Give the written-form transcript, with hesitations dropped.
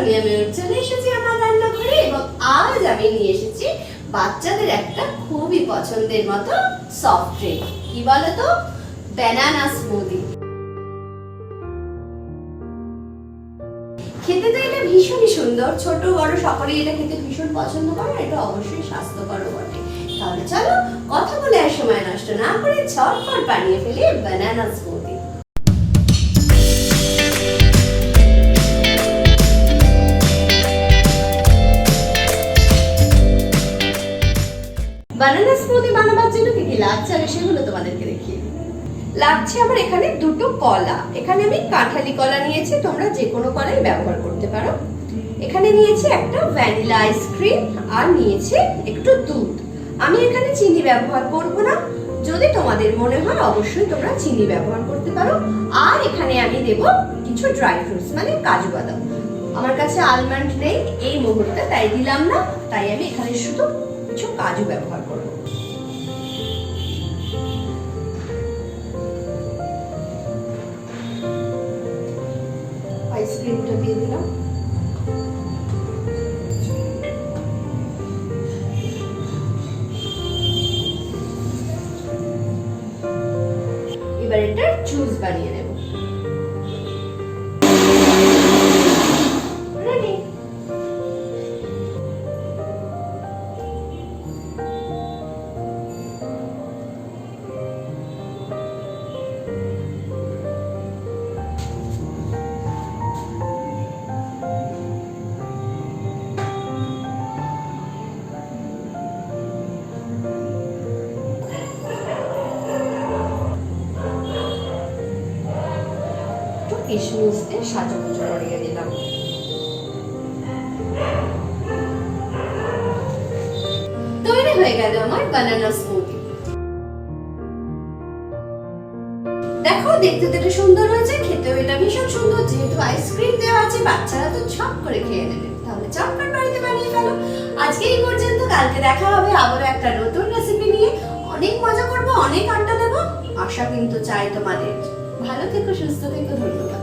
আমি চলে এসেছি আমার রান্নাঘরে এবং আজ আমি নিয়ে এসেছি বাচ্চাদের একটা খুবই পছন্দের মতো সফট ড্রিঙ্ক। কি বলো তো? Banana smoothie. খেতে তো এটা ভীষণই সুন্দর, ছোট বড় সকলেই এটা খেতে ভীষণ পছন্দ করে। এটা অবশ্যই স্বাস্থ্যকর বটে। তাহলে চলো কথা বলে আর সময় নষ্ট না করে ঝটপট বানিয়ে ফেলি ব্যানানা স্মুদি। বানানা স্মুদি বানাবার জন্য কি কি লাগছে আমি সেগুলো তোমাদেরকে দেখিয়ে দিই। লাগছে আমার এখানে দুটো কলা। এখানে আমি কাঁঠালি কলা নিয়েছি, তোমরা যে কোনো কলাই ব্যবহার করতে পারো। এখানে নিয়েছি একটা ভ্যানিলা আইসক্রিম আর নিয়েছি একটু দুধ। আমি এখানে চিনি ব্যবহার করব না, যদি তোমাদের মনে হয় অবশ্যই তোমরা চিনি ব্যবহার করতে পারো। আর এখানে আমি দেব কিছু ড্রাই ফ্রুটস মানে কাজু বাদাম। আমার কাছে আলমন্ড নেই এই মুহূর্তে, তাই দিলাম না। তাই আমি এখানে শুধু কিছু কাজু ব্যবহার করব। আইসক্রিমটা দিয়ে দিলাম। এবার এটা জুস বানিয়ে নেব। রেডি। কিশমিশ দিয়ে সাজানো ছড়িয়ে দিলাম। তৈরি হয়ে গেল আমার বানানা স্মুদি। দেখো দেখতে তো সুন্দর হয়েছে, খেতেও এটা ভীষণ সুন্দর। যেহেতু আইসক্রিম দেওয়া আছে বাচ্চারা তো ছপ করে খেয়ে নেবে। তাহলে চটপট বাড়িতে বানিয়ে ফেলো। আজকে এই পর্যন্ত, কালকে দেখা হবে আবারও একটা নতুন রেসিপি নিয়ে। অনেক মজা করবো, অনেক আড্ডা দেবো। আশা কিন্তু চাই তোমাদের। ভালো থেকো, সুস্থ থেকো, ধন্যবাদ।